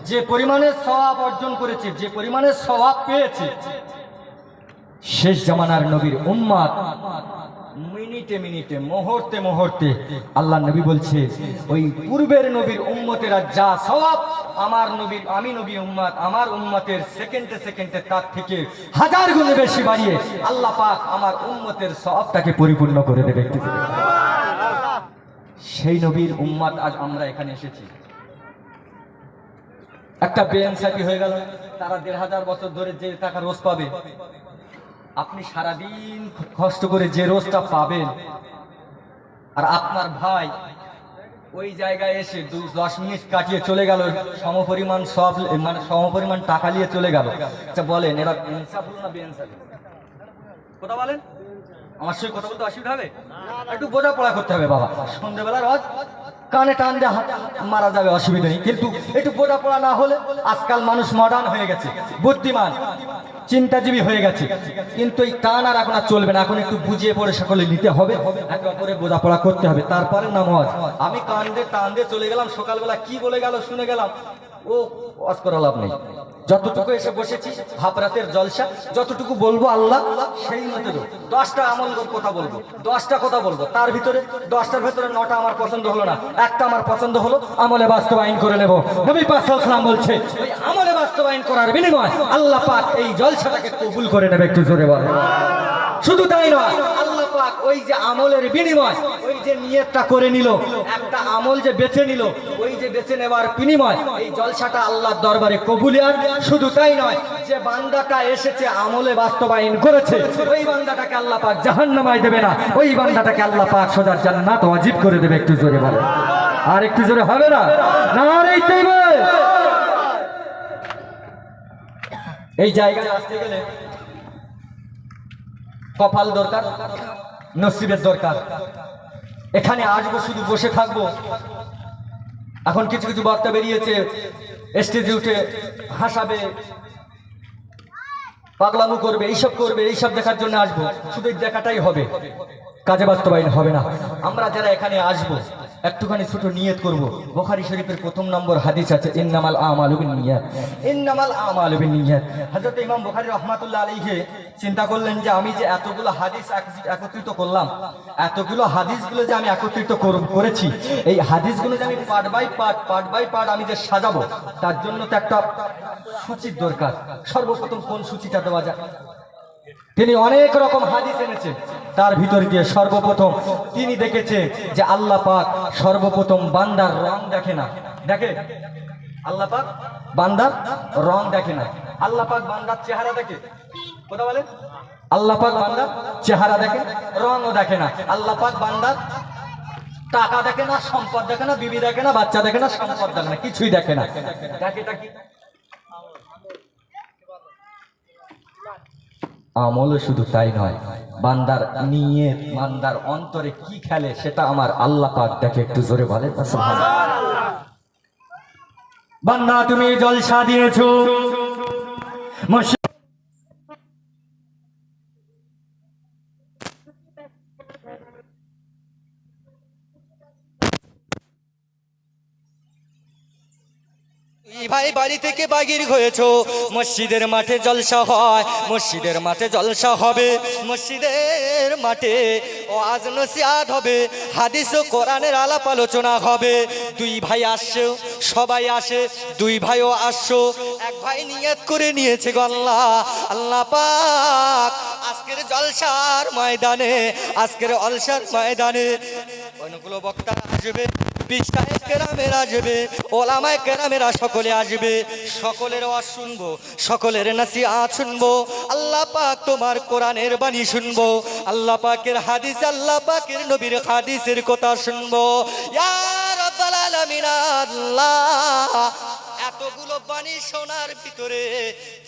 যে পরিমাণে সওয়াব অর্জন করেছে, যে পরিমাণে সওয়াব পেয়েছে, শেষ জামানার নবীর উম্মত মিনিটে মিনিটে, মুহূর্তে মুহূর্তে আল্লাহ নবী বলছে ওই পূর্বের নবীর উম্মতেরা যা সওয়াব আমার নবীর, আমি নবী উম্মত, আমার উম্মতের সেকেন্ডে সেকেন্ডে তার থেকে হাজার গুণ বেশি বাড়িয়ে আল্লাহ পাক আমার উম্মতের সওয়াবটাকে পরিপূর্ণ করে দেবে। সেই নবীর উম্মত আজ আমরা এখানে এসেছি। একটা বেইনসাফি হয়ে গেল, তারা ১৫০০ বছর ধরে যে টাকা রোজ পাবে, আপনি সারাদিন কষ্ট করে যে রোজটা পাবেন, আর আপনার ভাই ওই জায়গায় এসে 10 মিনিট কাটিয়ে চলে গেল, সমপরিমাণ সব মানে সমপরিমাণ টাকা নিয়ে চলে গেল। আচ্ছা বলেন, এরা ইনসাফ হলো না বেইনসাফি? কথা বলেন, আমার সঙ্গে কথা বলতে অসুবিধা হবে? একটু বোঝাপড়া করতে হবে বাবা। সন্ধ্যেবেলা রোজ কানে টান দিয়ে মারা যাবে, অসুবিধা নেই, কিন্তু একটু বোঝাপড়া না হলে, আজকাল মানুষ মডার্ন হয়ে গেছে, বুদ্ধিমান চিন্তাজীবী হয়ে গেছে, কিন্তু এই টান আর এখন আর চলবে না। এখন একটু বুঝিয়ে পড়ে সকলে নিতে হবে, একে অপরে বোঝাপড়া করতে হবে, তারপরে নামাজ। আমি কান দিয়ে টান দিয়ে চলে গেলাম, সকালবেলা কি বলে গেল শুনে গেলাম, ও ওয়াজ করা লাভ নেই। যতটুকু এসে বসেছি হাফরাতের জলসা, যতটুকু বলবো আল্লাহ সেই মতো 10টা আমল কথা বলবো, 10টা কথা বলবো, তার ভিতরে 10টার ভিতরে 9টা আমার পছন্দ হলো না, একটা আমার পছন্দ হলো, আমলে বাস্তবায়ন করে নেব। নবী পাক সাল্লাল্লাহু আলাইহি ওয়াসাল্লাম বলছে এই আমলে বাস্তবায়ন করার বিনিময়ে আল্লাহ পাক এই জলসাটাকে কবুল করে নেবে। একটু জোরে বলেন। শুধু তাই নয়, আল্লাহ পাক ওই যে আমলের বিনিময়, ওই যে নিয়তটা করে নিল, একটা আমল যে বেছে নিল, ওই যে বেছে নেওয়ার বিনিময় এই জলসাটা আল্লাহর দরবারে কবুলিয়াত। শুধু তাই নয়, যে বান্দাটা এসেছে আমলে বাস্তবায়ন করেছে, ওই বান্দাটাকে আল্লাহ পাক জাহান্নামায় দেবে না, ওই বান্দাটাকে আল্লাহ পাক সোজা জান্নাত ওয়াজিব করে দেবে। একটু জোরে বলেন। আর একটু জোরে হবে না? নারে তাকবীর। এই জায়গায় আসতে গেলে কপাল দরকার, নসিবের দরকার। এখানে আসবো, শুধু বসে থাকবো। এখন কিছু কিছু বক্তা বেরিয়েছে, স্টেজে উঠে হাসাবে, পাগলামো করবে, এইসব করবে, এইসব দেখার জন্য আসবো, শুধু এই দেখাটাই হবে, কাজে বাস্তবায়ন হবে না। আমরা যারা এখানে আসবো একটুখানি ছোট নিয়ত করব। বুখারী শরীফের ১ম নম্বর হাদিস আছে, ইন্নামাল আমালু বিন্নিয়াত, ইন্নামাল আমালু বিন্নিয়াত। হযরত ইমাম বুখারী রাহমাতুল্লাহ আলাইহি চিন্তা করলেন যে আমি যে এতগুলো হাদিস একত্রিত করলাম, এতগুলো হাদিসগুলো যে আমি একত্রিত করেছি, এই হাদিসগুলো যে আমি পার্ট বাই পার্ট আমি যে সাজাবো, তার জন্য তো একটা সূচির দরকার। সর্বপ্রথম কোন সূচিটা দেওয়া যায়? তিনি অনেক রকম হাদিস এনেছেন, তার ভিতর দিয়ে সর্বপ্রথম তিনি দেখেছে যে আল্লাহ পাক সর্বপ্রথম বান্দার রং দেখে না। দেখে আল্লাহ পাক বান্দার রং দেখে না, আল্লাহ পাক বান্দার চেহারা দেখে। কথা বলেন, আল্লাহ পাক বান্দার চেহারা দেখে, রংও দেখে না। আল্লাহ পাক বান্দার টাকা দেখে না, সম্পদ দেখে না, বিবি দেখে না, বাচ্চা দেখে না, সম্পদ দেখে না, কিছুই দেখে না। দেখেটা কি? আমল। শুধু তাই নয়, বান্দার নিয়ত, বান্দার অন্তরে কি খেলে সেটা আমার আল্লাহ পাক দেখে। একটু জোরে বলেন সুবহানাল্লাহ। বান্দা তুমি জলসা দিয়েছো, ভাই বাড়ি থেকে বাগির হয়েছো, মসজিদের মাঠে জলসা হয়, মসজিদের মাঠে জলসা হবে, মসজিদের মাঠে ওয়াজ নসিহত হবে, হাদিস ও কোরআনের আলাপ আলোচনা হবে। দুই ভাই আসছে, সবাই আসে, দুই ভাইও আসছো, এক ভাই নিয়ত করে নিয়েছে গো আল্লাহ, আল্লাহ পাক আজকের জলসার ময়দানে, আজকের অলসার ময়দানে অনেকগুলো বক্তা আসবে, বিশায়েখ কেরামেরা আসবে, ওলামায়ে কেরামেরা সকলে আসবে, সকলের ওয়াজ শুনবো, সকলের নসিহত শুনবো। আল্লাহ পাক তোমার কোরআনের বাণী শুনবো, আল্লাহ পাকের হাদিস, আল্লাহ পাকের নবীর হাদিসের কথা শুনবো। ইয়া রাব্বাল আলামিন আল্লাহ, এতগুলো বাণী শোনার ভিতরে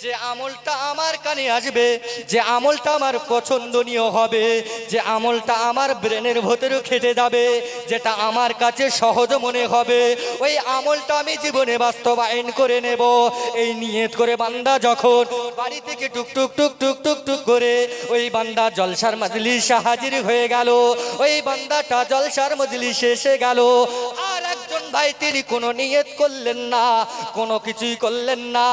যে আমলটা আমার কানে আসবে, যে আমলটা আমার পছন্দনীয় হবে, যে আমলটা আমার ব্রেনের ভেতরে খেটে যাবে, যেটা আমার কাছে সহজ মনে হবে, ওই আমলটা আমি জীবনে বাস্তবায়ন করে নেব। এই নিয়ত করে বান্দা যখন বাড়ি থেকে টুকটুক টুকটুক টুকটুক করে ওই বান্দা জলসার মজলিসে হাজির হয়ে গেল, ওই বান্দাটা জলসার মজলিসে এসে গেল, আর একজন এমন ভাই তিনি কোনো নিয়ত করলেন না, কোনো কিছুই করলেন না,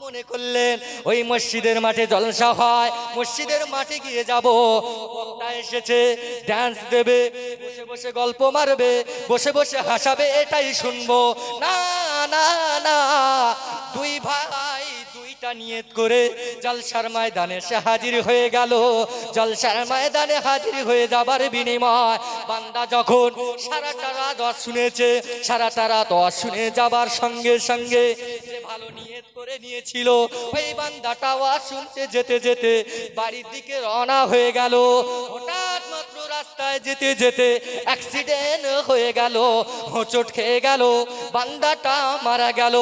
মনে করলেন ওই মসজিদের মাঠে জলসা হয়, মসজিদের মাঠে গিয়ে যাব, বক্তা এসেছে ডান্স দেবে, বসে বসে গল্প মারবে, বসে বসে হাসাবে, এটাই শুনবো। না না না, দুই ভাই দুইটা নিয়ত করে জলসার ময়দানে সে হাজির হয়ে গেল। জলসার ময়দানে হাজির হয়ে যাবার বিনিময় বান্দা যখন সারাটা রাত শুনেছে, সারাটা রাত শুনে যাবার সঙ্গে সঙ্গে যে ভালো নিয়ত করে নিয়েছিল, ওই বান্দাটা ওয়াজ শুনতে যেতে যেতে বাড়ির দিকে রওনা হয়ে গেল। হঠাৎ মাত্র রাস্তায় যেতে যেতে অ্যাক্সিডেন্ট হয়ে গেল, হোঁচট খেয়ে গেল, বান্দাটা মারা গেল।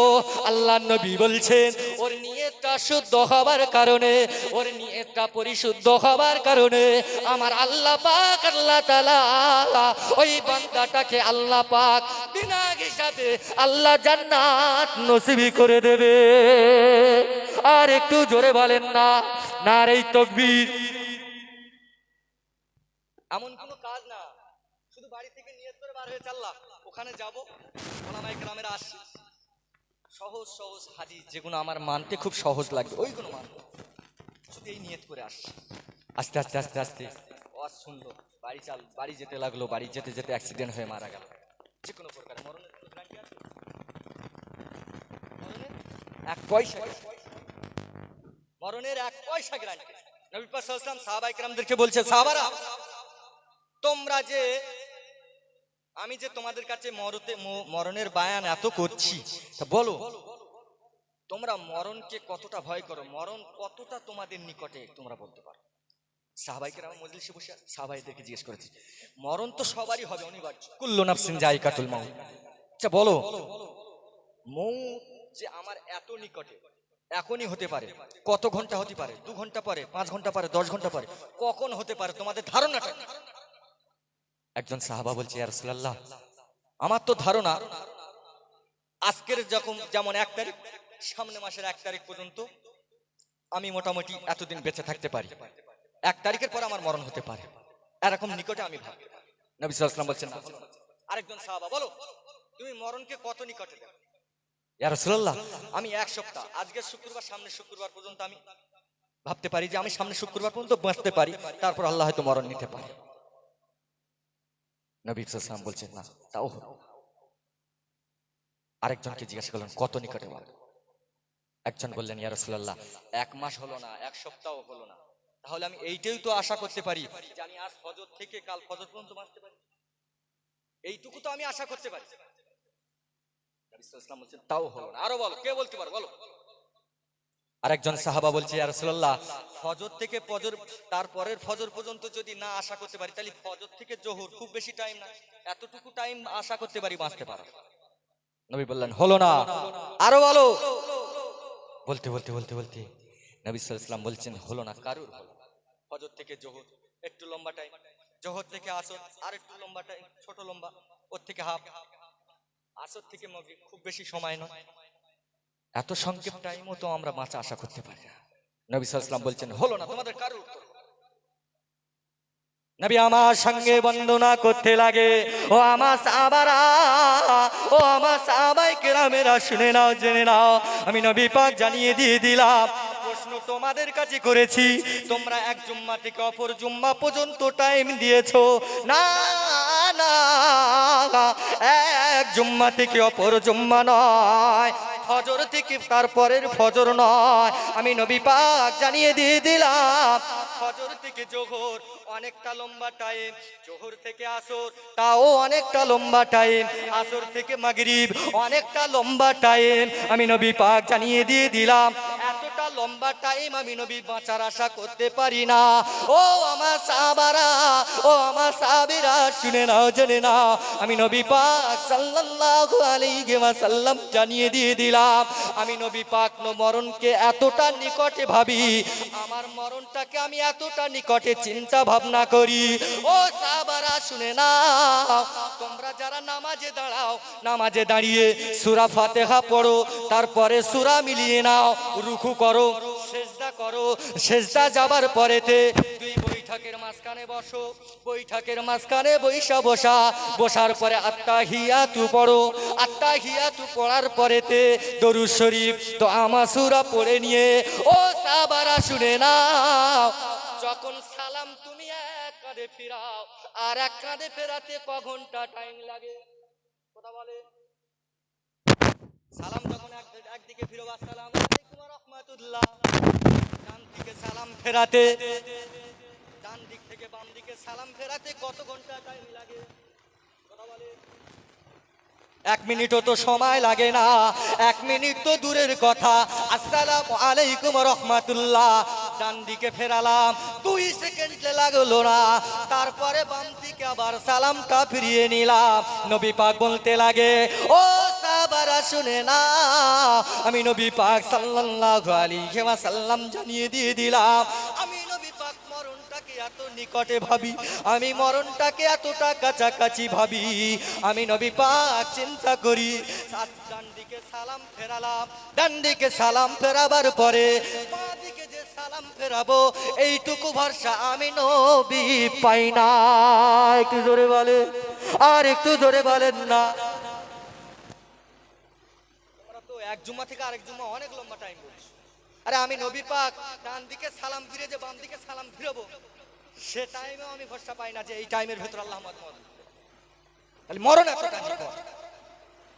আল্লাহর নবী বলছেন ওর নিয়তটা শুদ্ধ হবার কারণে, ওর নিয়তটা পরিশুদ্ধ হবার কারণে আমার আল্লাহ পাক, আল্লাহ তাআলা ওই বান্দাটাকে আল্লাহ পাক বিনা হিসাবে আল্লাহ জান্নাত নসিব করে দেবে। আর একটু জোরে বলেন না নারে তাকবীর। এমন কোনো কাজ না, শুধু বাড়ি থেকে নিয়ত করে বার হয়ে চাললাম, ওখানে যাব, ওলামায়ে কেরামেরা আসছে, সহজ সহজ হাদিস যেগুলো আমার মানতে খুব সহজ লাগবে ওইগুলো মানতে, শুধু এই নিয়ত করে আসছে। আস্তে আস্তে আস্তে আস্তে ওয়াজ শুনলো, বাড়ি যেতে লাগলো, বাড়ি যেতে যেতে অ্যাক্সিডেন্ট হয়ে মারা গেল। যে কোনো প্রকার মরণের কোনো গ্যারান্টি আছে? মরণের এক পয়সা, মরণের এক পয়সা গ্যারান্টি। নবী পাক সাল্লাল্লাহু আলাইহি ওয়াসাল্লাম সাহাবায়ে কেরামদেরকে বলছে, সাহাবারা তোমরা যে, আমি যে তোমাদের কাছে মরণের বায়ান এত করছি, তা বলো তোমরা মরণকে কতটা ভয় করো, মরণ কতটা তোমাদের নিকটে তোমরা বলতে পারো? সাহাবায়ে কেরাম মজলিসে বসে সাহাবাইদেরকে জিজ্ঞেস করেছি, মরণ তো সবারই হবে, অনিবার্য, কুল্লু নাফসিন যায়কাতুল মাউত। আচ্ছা বলো, মৌত যে আমার এত নিকটে, এখনই হতে পারে, কত ঘন্টা হতে পারে, 2 ঘন্টা পরে, 5 ঘন্টা পরে, 10 ঘন্টা পরে, কখন হতে পারে তোমাদের ধারণাটা? একজন সাহাবা বলছে, ইয়া রাসূলুল্লাহ আমার তো ধারণা আজকের যেমন 1 তারিখ, সামনে মাসের 1 তারিখ পর্যন্ত আমি মোটামুটি এতদিন বেঁচে থাকতে পারি, 1 তারিখের পর আমার মরণ হতে পারে, এরকম নিকটে আমি ভাবি। নবী সাল্লাল্লাহু আলাইহি ওয়াসাল্লাম বলছেন, আরেকজন সাহাবা, বলো তুমি মরণকে কত নিকটে দেখো? ইয়া রাসূলুল্লাহ আমি 1 সপ্তাহ, আজকের শুক্রবার সামনের শুক্রবার পর্যন্ত আমি ভাবতে পারি যে আমি সামনের শুক্রবার পর্যন্ত বাঁচতে পারি, তারপর আল্লাহ হয়তো মরণ নিতে পারে। নবী সাল্লাল্লাহু আলাইহি ওয়াসাল্লাম বলছেন, না তাও হলো। আরেকজনকে জিজ্ঞাসা করলেন, কত নিকটে বলো? একজন বললেন, ইয়া রাসূলুল্লাহ 1 মাস হলো না, 1 সপ্তাহ হলো না, তাহলে আমি এইটাই তো আশা করতে পারি যে আমি আজ ফজর থেকে কাল ফজর পর্যন্ত বাঁচতে পারি, এইটুকু তো আমি আশা করতে পারি। নবী সাল্লাল্লাহু আলাইহি ওয়াসাল্লাম বলছেন, তাও হলো না, আরো বলো, কে বলতে পারো বলো? আরেকজন সাহাবা বলছে, ইয়া রাসূলুল্লাহ ফজর থেকে ফজর, তারপরের ফজর পর্যন্ত যদি না আশা করতে পারি, তাহলে ফজর থেকে জোহর খুব বেশি টাইম না, এতটুকু টাইম আশা করতে পারি বাঁচতে পারো। নবী বললেন, হলো না, আরো বলো। বলতে বলতে বলতে বলতে নবী সাল্লাল্লাহু আলাইহি ওয়াসাল্লাম বলছেন, হলো না কারুর হলো। ফজর থেকে জোহর একটু লম্বা টাইম, জোহর থেকে আসর আর একটু লম্বা টাইম, ছোট লম্বা, ওর থেকে হাফ, আসর থেকে মাগরিব খুব বেশি সময় নয়, এত সংক্ষেপ টাইমও তো আমরা বাঁচা আশা করতে পারি না। নবী সাল্লাল্লাহু আলাইহি ওয়াসাল্লাম বলছেন, হলো না, তোমাদের কারুর উত্তর। নবী আমার সঙ্গে বন্দনা করতে লাগে, ও আমার সাহাবারা, ও আমার সাহাবায়ে কেরামেরা, শুনে নাও, জেনে নাও, আমি নবী পাক জানিয়ে দিয়ে দিলাম। প্রশ্ন তোমাদের কাছে করেছি, তোমরা এক জুম্মা থেকে অপর জুম্মা পর্যন্ত টাইম দিয়েছো, না না, এক জুম্মা থেকে অপর জুম্মা নয়, ফজর থেকে তারপরের ফজর নয়, আমি নবী পাক জানিয়ে দিয়ে দিলাম। ফজর থেকে জোহর অনেকটা লম্বা টাইম, জোহর থেকে আসর তাও অনেকটা লম্বা টাইম, আসর থেকে মাগরিব অনেকটা লম্বা টাইম, আমি নবী পাক জানিয়ে দিয়ে দিলাম। এতটা লম্বা টাইম আমি নবী বাঁচার আশা করতে পারি না। ও আমার সাহাবারা, ও আমার সাহাবীরা, শুনে নাও, জেনে নাও, আমি নবী পাক সাল্লাল্লাহু আলাইহি ওয়াসাল্লাম জানিয়ে দিয়ে দিলাম, আমি নবী পাক মরণকে এতটা নিকটে ভাবি, আমার মরণটাকে আমি এতটা নিকটে চিন্তা ভাবনা করি। ও সাহাবারা শুনে নাও, তোমরা যারা নামাজে দাঁড়াও, নামাজে দাঁড়িয়ে সূরা ফাতিহা পড়ো, তারপরে সূরা মিলিয়ে নাও, রুকু করো, সিজদা করো, সিজদা যাবার পরেতে 2 বৈঠক বৈঠকের মাঝখানে বসো, বৈঠকের মাঝখানে বসার পরে আত্তাহিয়াতু পড়ো, আত্তাহিয়াতু পড়ার পরেতে দরুদ শরীফ দোয়া মাসুরা পড়ে নিয়ে ও সাহাবারা শুনে নাও, যখন সালাম তুমি এক কাঁধে ফিরাও আর এক কাঁধে ফেরাতে ক ঘন্টা টাইম লাগে? কথা বলে। সালাম যখন একদিকে ফিরো, আসসালামু আলাইকুম ওয়া রাহমাতুল্লাহ, ডান দিকে সালাম ফেরাতে, ডান দিক থেকে বাম দিকে সালাম ফেরাতে কত ঘন্টা টাইম লাগে? কথা বলে। 1 মিনিটও তো সময় লাগে না, 1 মিনিট তো দূরের কথা। আসসালামু আলাইকুম ওয়া রাহমাতুল্লাহ, ডান দিকে ফেরালাম, 2 সেকেন্ড লাগলো না, তারপরে বাম দিকে আবার সালামটা ফিরিয়ে নিলাম। নবী পাক বলতে লাগে, ও সাহাবারা শুনে না, আমি নবী পাক সাল্লাল্লাহু আলাইহি ওয়াসাল্লাম জানিয়ে দিয়ে দিলাম, আমি নবী পাক মরণটাকে এত নিকটে ভাবি, আমি মরণটাকে এতটা কাছাকাছি ভাবি, আমি নবী পাক চিন্তা করি। ডান দিকে সালাম ফেরালাম, ডান দিকে সালাম ফেরাবার পরে বাঁ দিকে যে সালাম ফেরাবো এইটুকু ভরসা আমি নবী পাই না। একটু জোরে বলে, আর একটু জোরে বলেন না। তোমরা তো এক জুম্মা থেকে আরেক জুম্মা অনেক লম্বা টাইম বলছো। আরে আমি নবী পাক ডান দিকে সালাম ফিরে যে বাম দিকে সালাম ফিরবো, সে টাইমেও আমি ভরসা পাই না যে এই টাইমের ভেতর আল্লাহ আমাকে মরণ এতটা নিকট,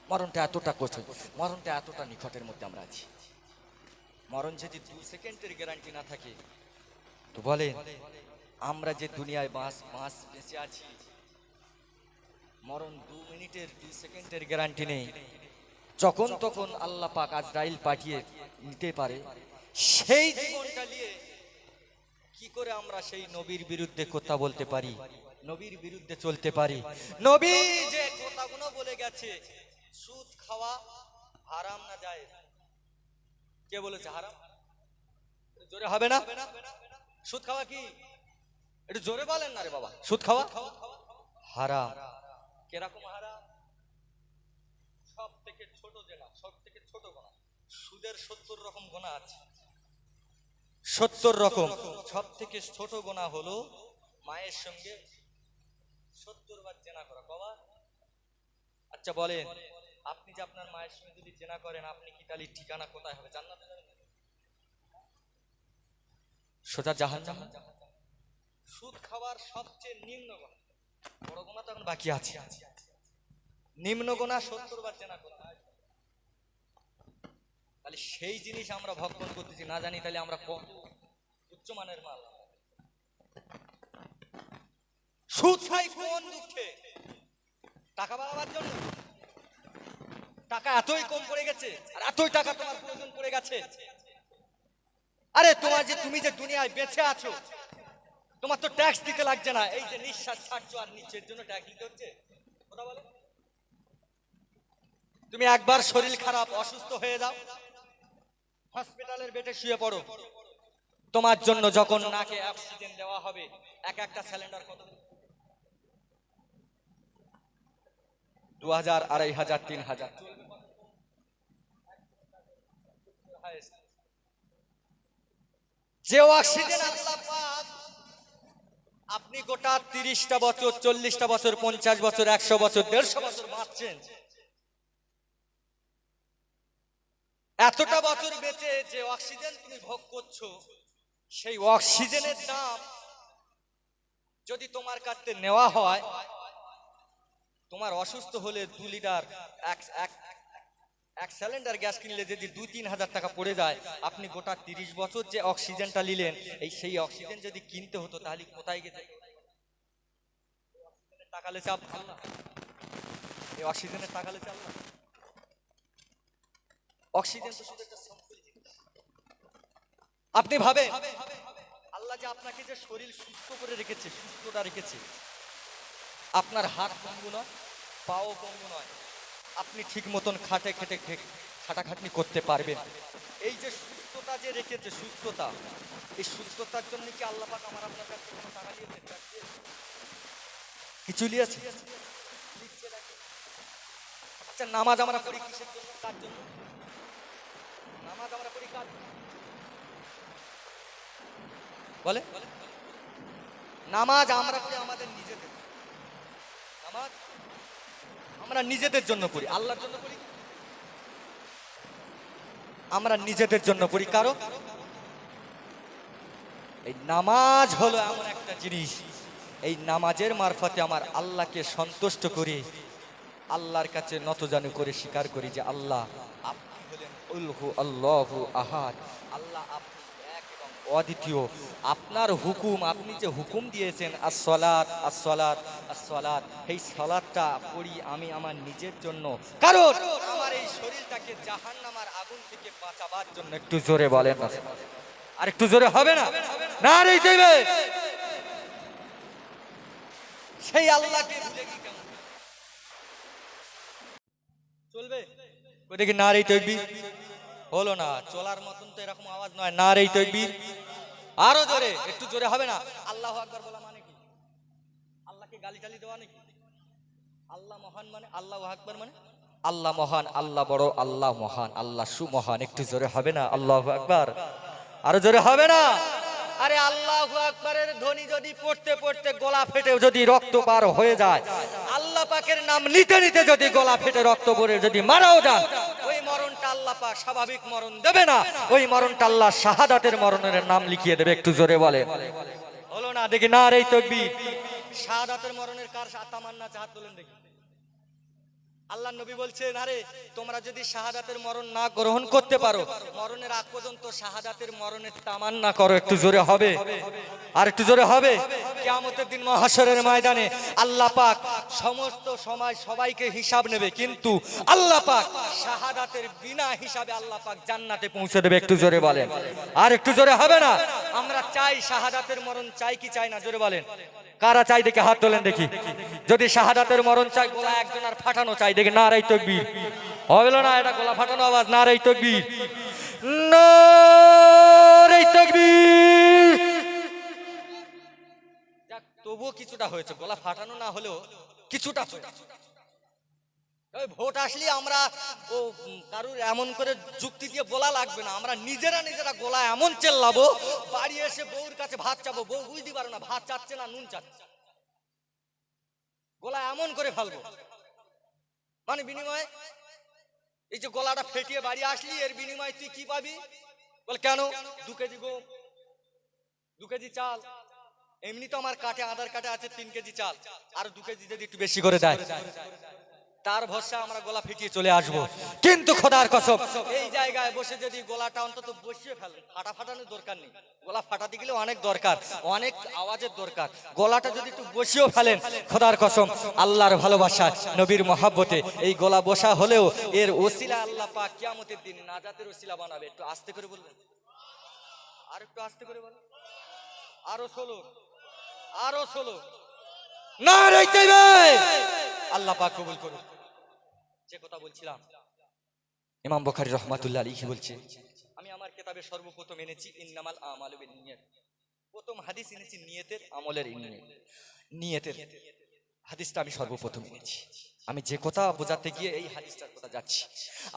মরণটা এতটা কঠিন, মরণটা এতটা নিকটের মধ্যে আমরা আছি। মরণ যদি 2 সেকেন্ডের গ্যারান্টি না থাকে তো বলে আমরা যে দুনিয়ায় মাস বেঁচে আছি, মরণ 2 মিনিটের 2 সেকেন্ডের গ্যারান্টি নেই। যখন তখন আল্লাহ পাক আজরাইল পাঠিয়ে নিতে পারে। সেই জীবনটা নিয়ে কি করে আমরা সেই নবীর বিরুদ্ধে কথা বলতে পারি, নবীর বিরুদ্ধে চলতে পারি? নবী যে কথাগুলো বলে গেছে, সুদ খাওয়া হারাম না জায়েজ? কে বলেছে হারাম? জোরে হবে না? সুদ খাওয়া কি? একটু জোরে বলেন না রে বাবা। সুদ খাওয়া হারাম। কিরকম হারাম? সব থেকে ছোট জেনা, সব থেকে ছোট গুনাহ। সুদের 70 রকম গুনাহ আছে, 70 রকম। সব থেকে ছোট গুনাহ হলো মায়ের সঙ্গে 70 বার জেনা করা। কবার? আচ্ছা বলেন, আপনি যে আপনার মায়ের সঙ্গে যদি জেনা করেন, আপনি কি তাহলে ঠিকানা কোথায় হবে? জান্নাতে যাবেন? সোজা জাহান্নাম। সুদ খাওয়ার সবচেয়ে নিম্ন গুনাহ, বড় গুনাহ তো এখন বাকি আছে। নিম্ন গুনাহ 70 বার জেনা করা। তাহলে সেই জিনিস আমরা ভক্ষণ করতেছি, না জানি তাহলে আমরা কত উচ্চমানের মাল। সুদ খাই কোন দুঃখে? টাকা বাড়াবার জন্য? টাকা এতই কম পড়ে গেছে আর এতই টাকা তোমার প্রয়োজন পড়ে গেছে। আরে তুমি যে দুনিয়ায় বেঁচে আছো, তোমার তো ট্যাক্স দিতে লাগছে না। এই যে নিঃশ্বাস ছাড়ছো আর নিচের জন্য ট্যাক্স দিতে হচ্ছে। কথা বলে। তুমি একবার শরীর খারাপ অসুস্থ হয়ে যাও, হসপিটালের বেডে শুয়ে পড়ো, তোমার জন্য যখন নাকে অক্সিজেন দেওয়া হবে, একটা সিলিন্ডার কত? 2000, 2500, 3000। যে অক্সিজেন আল্লাহ পাক আপনি গোটা 30টা বছর, 40টা বছর, 50 বছর, 100 বছর, 150 বছর বাঁচছেন, এতটা বছর বেঁচে যে অক্সিজেন তুমি ভোগ করছো, সেই অক্সিজেনের দাম যদি তোমার কাছে নেওয়া হয়, তোমার অসুস্থ হলে 2 লিটার এক সিলিন্ডার গ্যাস কিনলে যদি 2-3 হাজার টাকা পড়ে যায়, আপনি গোটা 30 বছর যে অক্সিজেনটা নিলেন, সেই অক্সিজেন যদি কিনতে হতো তাহলে কোথায় গেছে? টাকালে চাপ আল্লাহ, এই অক্সিজেনের টাকালে চাপ না। অক্সিজেন তো শুধু একটা সম্পূর্ণ জিনিস। আপনি ভাবেন আল্লাহ যে আপনাকে যে শরীর সুস্থ করে রেখেছে, সুস্থতা রেখেছে, আপনার হাত পঙ্গু নয়, পাও পঙ্গু নয়, আপনি ঠিক মতন খাটাখাটনি করতে পারবেন। এই যে সুস্থতা যে রেখেছে, সুস্থতা, এই সুস্থতার জন্য কি আল্লাহ পাক আমার আপনার কাছে কোনো টাকা নিয়েছে? কিছু নিয়েছে? আচ্ছা, নামাজ আমরা পড়ি কিসের জন্য? কার জন্য নামাজ আমরা পড়ি? কার বলে? নামাজ আমরা পড়ি আমাদের নিজেদের, নামাজ আমরা নিজেদের জন্য পড়ি, আল্লাহর জন্য পড়ি? আমরা নিজেদের জন্য পড়ি। কারণ এই নামাজ হলো এমন একটা জিনিস, এই নামাজের মারফতে আমার আল্লাহকে সন্তুষ্ট করে আল্লাহর কাছে নতজানু করে স্বীকার করি যে আল্লাহ আপনি হলেন উলহু আল্লাহু আহাদ, আল্লাহ আপনি এক এবং অদ্বিতীয়। আপনার হুকুম, আপনি যে হুকুম দিয়েছেন আসসালাত আসসালাত আসসালাত, এই সালাতটা পড়ি আমি আমার নিজের জন্য, কারণ আমার এই শরীরটাকে জাহান্নামের আগুন থেকে বাঁচাবার জন্য। একটু জোরে বলেন, আর একটু জোরে হবে না? না রে দেবে সেই আল্লাহকে ভুলে কি কেমন চলবে? ওই দেখি নারী তাকবীর হলো না, চলার মতন তো এরকম আওয়াজ নয়। নারী তাকবীর আরো জোরে, একটু জোরে হবে না? আল্লাহু আকবার বলা মানে কি? আল্লাহকে গালি টালি দেওয়া নাকি? আল্লাহ মহান মানে, আল্লাহু আকবার মানে আল্লাহ মহান, আল্লাহ বড়, আল্লাহ মহান, আল্লাহ সুমহান। একটু জোরে হবে না? আল্লাহু আকবার আরো জোরে হবে না? আরে আল্লাহু আকবারের ধ্বনি যদি পড়তে পড়তে গলা ফেটে যদি রক্ত বার হয়ে যায়, আল্লাহ পাকের নাম নিতে নিতে যদি গলা ফেটে রক্ত পড়ে যদি মারাও যান, ওই মরণটা আল্লাহ পাক স্বাভাবিক মরণ দেবে না, ওই মরণটা আল্লাহ শাহাদাতের মরণের নাম লিখিয়ে দেবে। একটু জোরে বলে হলো না? দেখি নারে তাকবীর। শাহাদাতের মরণের কার তামান্না আছে? হাত তোলেন দেখি। আল্লাহ নবী বলছেন, আরে তোমরা যদি শাহাদাতের মরণ না গ্রহণ করতে পারো, মরণের আগ পর্যন্ত শাহাদাতের মরণের তামান্না করো। একটু জোরে হবে, আর একটু জোরে হবে। কিয়ামতের দিন মাহশরের ময়দানে আল্লাহ পাক সমস্ত সমাজ সবাইকে হিসাব নেবে, কিন্তু আল্লাহ পাক শাহাদাতের বিনা হিসাবে আল্লাহ পাক জান্নাতে পৌঁছে দেবে। একটু জোরে বলেন, আর একটু জোরে হবে না? আমরা চাই শাহাদাতের মরণ, চাই কি চাই না? জোরে বলেন, কারা চাই দেখে হাত তোলেন দেখি। যদি শাহাদাতের মরণ চাই, গোলা একজনের ফাটানো চাই দেখি। নারে তাকবীর হলো না? এটা গোলা ফাটানো আওয়াজ। নারে তাকবীর, নারে তাকবীর। যাক, তবুও কিছুটা হয়েছে, গলা ফাটানো না হলেও কিছুটা হয়েছে। ভোট আসলে আমরা ও কারুর এমন করে যুক্তি দিয়ে বলা লাগবে না, আমরা নিজেরা নিজেরা গোলা এমন চেল্লাবো, বাড়ি এসে বউর কাছে ভাত চাবো, বউ বুঝতে পারো না ভাত চাচ্ছে না নুন চাচ্ছে, গলা এমন করে ফেলবো। মানে বিনিময়ে এই যে গলাটা ফেটিয়ে বাড়ি আসলি, এর বিনিময়ে তুই কি পাবি? বলে কেন? 2 কেজি গম, 2 কেজি চাল। এমনি তো আমার কাটে, আধার কাটে আছে 3 কেজি চাল, আর 2 কেজি যদি একটু বেশি করে দেয়, তার ভরসা আমরা গলা ফেটিয়ে চলে আসবো। কিন্তু খোদার কসম, এই জায়গায় বসে যদি গলাটা অন্তত বসিয়ে ফেলেন, ফাটানোর দরকার নেই। গলা ফাটাতে গেলে অনেক দরকার, অনেক আওয়াজের দরকার। গলাটা যদি একটু বসিয়েও ফেলেন, খোদার কসম আল্লাহর ভালোবাসা, নবীর মহাব্বতে এই গলা বসা হলেও এর ওসিলা আল্লাহ পাক কিয়ামতের দিন নাজাতের ওসিলা বানাবে। একটু আস্তে করে বলবেন, আর একটু আস্তে করে বলেন, আরো সোলো, আরো সোলো। না রাইতে আল্লাহ পাক কবুল করুন। যে কথা বলছিলাম, ইমাম বুখারী রাহমাতুল্লাহ আলাইহি বলছে, আমি আমার কিতাবে সর্বপ্রথম এনেছি ইন্নামাল আমালু বিন্নিয়াত। প্রথম হাদিস এনেছি নিয়তের, আমলের নিয়তের হাদিসটা আমি সর্বপ্রথম এনেছি। আমি যে কথা বোঝাতে গিয়ে এই হাদিসটার কথা যাচ্ছি।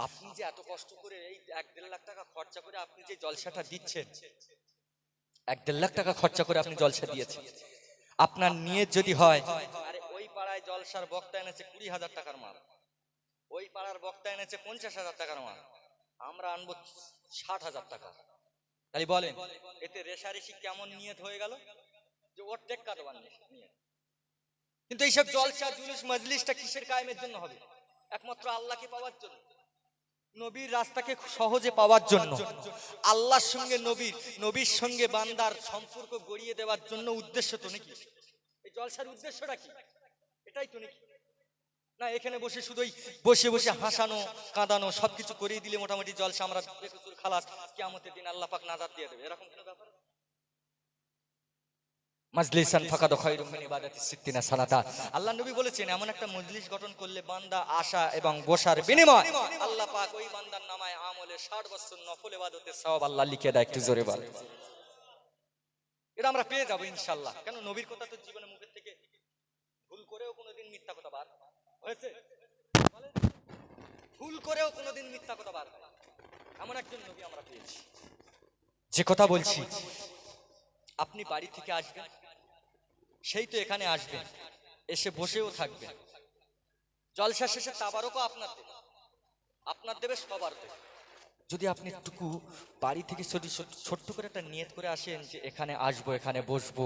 আপনি যে এত কষ্ট করে এই 1-1.5 লাখ টাকা খরচা করে আপনি যে জলসাটা দিচ্ছেন, 1-1.5 লাখ টাকা খরচা করে আপনি জলসা দিয়েছেন, আপনার নিয়ত যদি হয়, আরে ওই পাড়ায় জলসার বক্তা এনেছে 20,000 টাকার মাল, ওই পাড়ার বক্তা এনেছে 50,000 টাকার মাল, আমরা আনবো 60,000 টাকা, তাহলে বলেন এতে রেশারেশি কেমন নিয়ত হয়ে গেল? যে ওর টেক্কা দেওয়ার নিয়ত। কিন্তু এইসব জলসা জুলুস মজলিসটা কিসের কায়েমের জন্য হবে? একমাত্র আল্লাহকে পাওয়ার জন্য, নবীর রাস্তাকে সহজে পাওয়ার জন্য, আল্লাহর সঙ্গে নবীর সঙ্গে বান্দার সম্পর্ক গড়িয়ে দেওয়ার জন্য উদ্দেশ্য তো নাকি? এই জলসার উদ্দেশ্যটা কি? এটাই তো নাকি? না এখানে বসে শুধুই বসে বসে হাসানো কাঁদানো সবকিছু করিয়ে দিলে মোটামুটি জলসা আমরা বেকসুর খালাস, কিয়ামতের দিন আল্লাহ পাক নাজাত দিয়ে দেবে, এরকম কোনো ব্যাপার? মাজলিসান ফাকাদ খায়রুম মিন ইবাদাতি 60 সানাতা। আল্লাহ নবী বলেছেন, এমন একটা মজলিস গঠন করলে বান্দা আসা এবং বসার বিনিময় আল্লাহ পাক ওই বান্দার নামায় আমলে 60 বছর নফল ইবাদতের সওয়াব আল্লাহ লিখে দেয়। একটু জোরে বল, এটা আমরা পেয়ে যাব ইনশাআল্লাহ। কেন? নবীর কথা তো জীবনে মুখের থেকে ভুল করেও কোনোদিন মিথ্যা কথা বার হয়েছে? ভুল করেও কোনোদিন মিথ্যা কথা বার হয় এমন একজন নবী আমরা পেয়েছি। যে কথা বলছি, আপনি বাড়ি থেকে আসবেন, সেই তো এখানে আসবেন, এসে বসেও থাকবেন। জলসা শেষে তাবারকও আপনার দেবে, সবার দেবে। যদি আপনি একটুকু বাড়ি থেকে ছোট্ট করে একটা নিয়ত করে আসেন যে এখানে আসবো, এখানে বসবো,